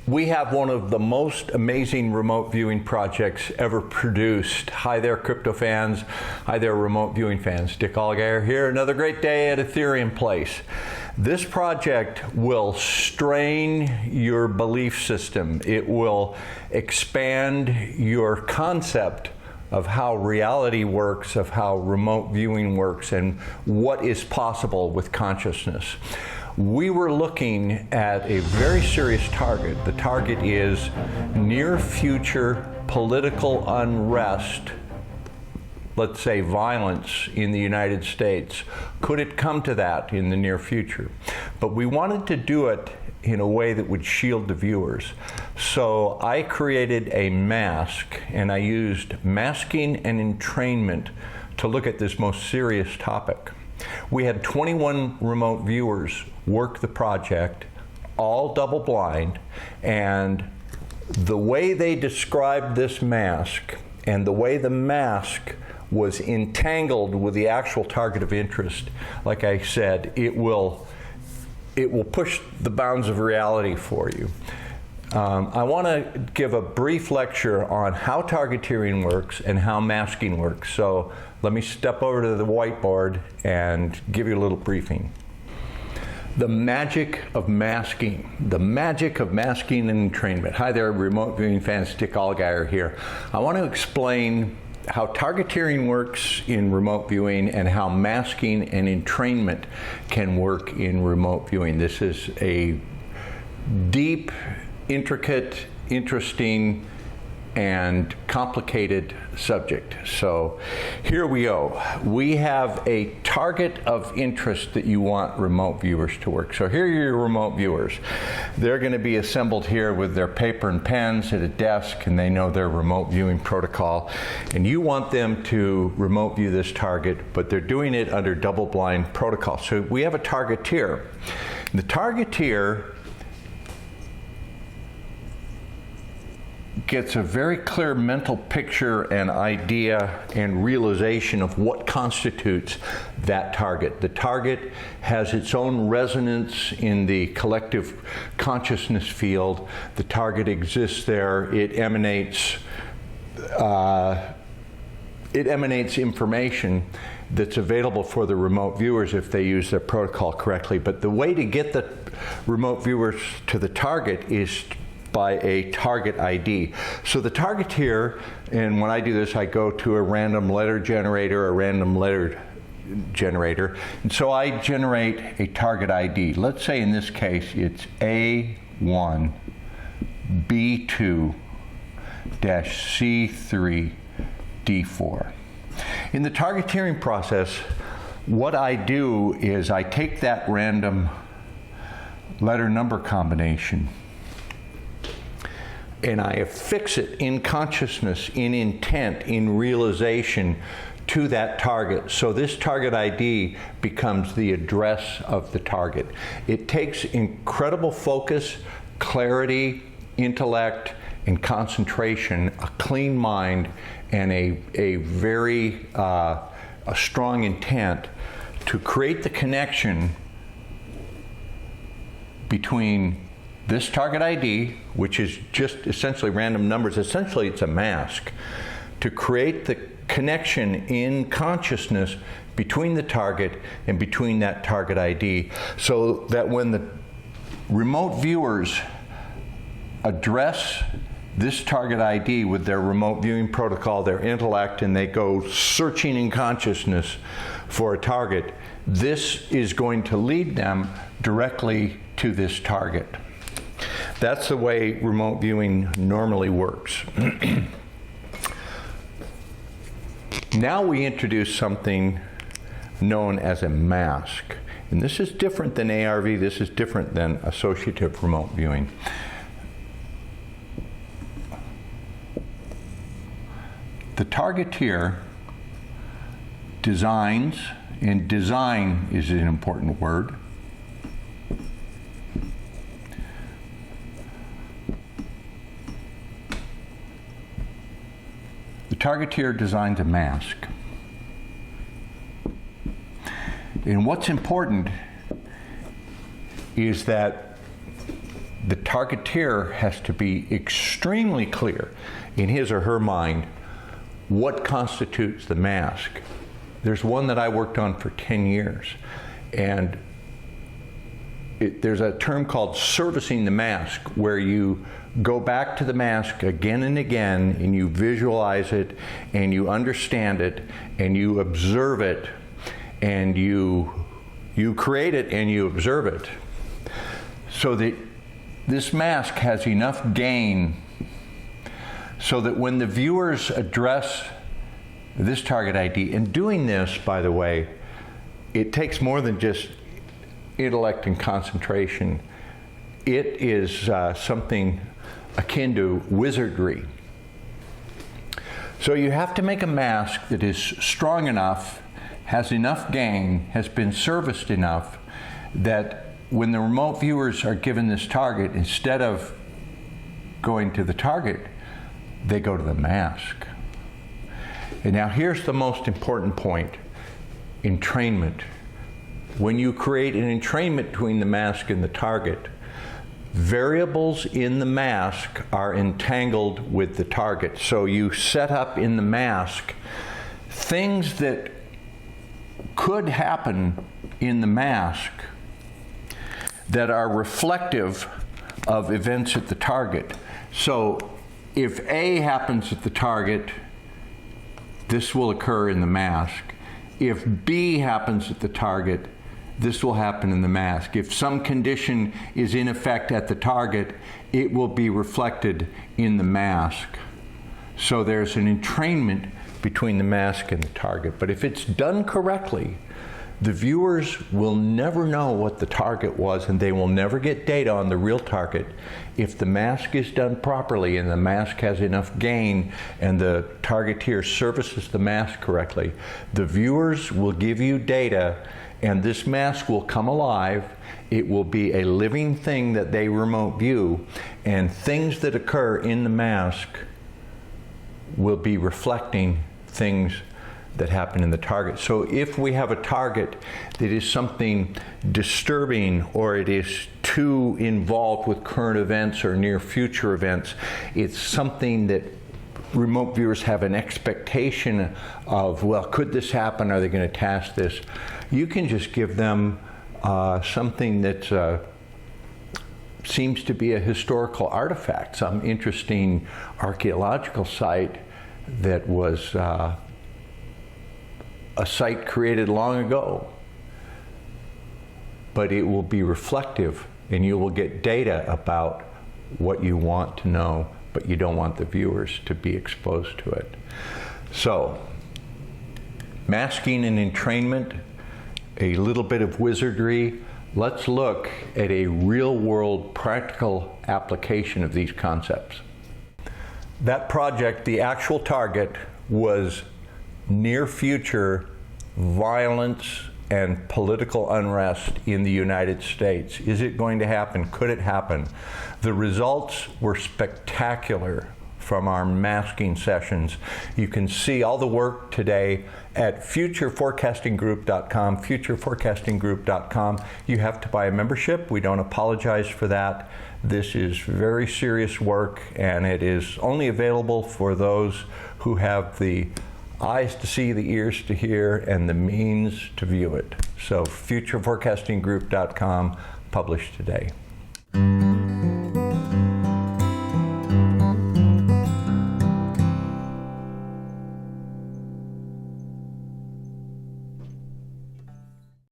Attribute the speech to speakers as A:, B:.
A: We have one of the most amazing remote viewing projects ever produced. Hi there, crypto fans. Hi there, remote viewing fans. Dick Allgire here. Another great day at Ethereum Place. This project will strain your belief system. It will expand your concept of how reality works, of how remote viewing works, and what is possible with consciousness. We were looking at a very serious target. The target is near future political unrest, let's say violence in the United States. Could it come to that in the near future? But we wanted to do it in a way that would shield the viewers. So I created a mask, and I used masking and entrainment to look at this most serious topic. We had 21 remote viewers work the project, all double blind, and the way they described this mask and the way the mask was entangled with the actual target of interest, like I said, it will push the bounds of reality for you. I want to give a brief lecture on how targeteering works and how masking works. So let me step over to the whiteboard and give you a little briefing. The magic of masking. The magic of masking and entrainment. Hi there, remote viewing fans. Dick Allgire here. I want to explain how targeteering works in remote viewing and how masking and entrainment can work in remote viewing. This is a deep, intricate, interesting, and complicated subject. So here we go. We have a target of interest that you want remote viewers to work. So here are your remote viewers. They're going to be assembled here with their paper and pens at a desk, and they know their remote viewing protocol. And you want them to remote view this target, but they're doing it under double-blind protocol. So we have a targeteer. The targeteer gets a very clear mental picture and idea and realization of what constitutes that target. The target has its own resonance in the collective consciousness field. The target exists there. It emanates information that's available for the remote viewers if they use their protocol correctly. But the way to get the remote viewers to the target is by a target ID. So the targeteer, and when I do this, I go to a random letter generator, and so I generate a target ID. Let's say in this case it's A1 B2-C3 D4. In the targeteering process, what I do is I take that random letter number combination and I affix it in consciousness, in intent, in realization to that target. So this target ID becomes the address of the target. It takes incredible focus, clarity, intellect, and concentration, a clean mind, and a very strong intent to create the connection between this target ID, which is just essentially random numbers. Essentially, it's a mask to create the connection in consciousness between the target and between that target ID, so that when the remote viewers address this target ID with their remote viewing protocol, their intellect, and they go searching in consciousness for a target, this is going to lead them directly to this target. That's the way remote viewing normally works. Now we introduce something known as a mask. And this is different than ARV, this is different than associative remote viewing. The targeteer designs, and design is an important word, the targeteer designs a mask. And what's important is that the targeteer has to be extremely clear in his or her mind what constitutes the mask. There's one that I worked on for 10 years, and there's a term called servicing the mask, where you go back to the mask again and again, and you visualize it, and you understand it, and you observe it, and you create it, and you observe it, so that this mask has enough gain so that when the viewers address this target ID, and doing this, by the way, it takes more than just intellect and concentration. It is something akin to wizardry. So you have to make a mask that is strong enough, has enough gain, has been serviced enough, that when the remote viewers are given this target, instead of going to the target, they go to the mask. And now here's the most important point: entrainment. When you create an entrainment between the mask and the target, variables in the mask are entangled with the target. So you set up in the mask things that could happen in the mask that are reflective of events at the target. So if A happens at the target, this will occur in the mask. If B happens at the target, this will happen in the mask. If some condition is in effect at the target, it will be reflected in the mask. So there's an entrainment between the mask and the target. But if it's done correctly, the viewers will never know what the target was, and they will never get data on the real target. If the mask is done properly and the mask has enough gain and the targeteer services the mask correctly, the viewers will give you data, and this mask will come alive. It will be a living thing that they remote view, and things that occur in the mask will be reflecting things that happen in the target. So if we have a target that is something disturbing, or it is too involved with current events or near future events, it's something that remote viewers have an expectation of, well, could this happen? Are they going to task this? You can just give them something that seems to be a historical artifact, some interesting archaeological site that was a site created long ago, but it will be reflective, and you will get data about what you want to know, but you don't want the viewers to be exposed to it. So, masking and entrainment, a little bit of wizardry. Let's look at a real-world practical application of these concepts. That project, the actual target, was near future violence and political unrest in the United States. Is it going to happen? Could it happen? The results were spectacular from our masking sessions. You can see all the work today at futureforecastinggroup.com, futureforecastinggroup.com. You have to buy a membership. We don't apologize for that. This is very serious work, and it is only available for those who have the eyes to see, the ears to hear, and the means to view it. So futureforecastinggroup.com, published today.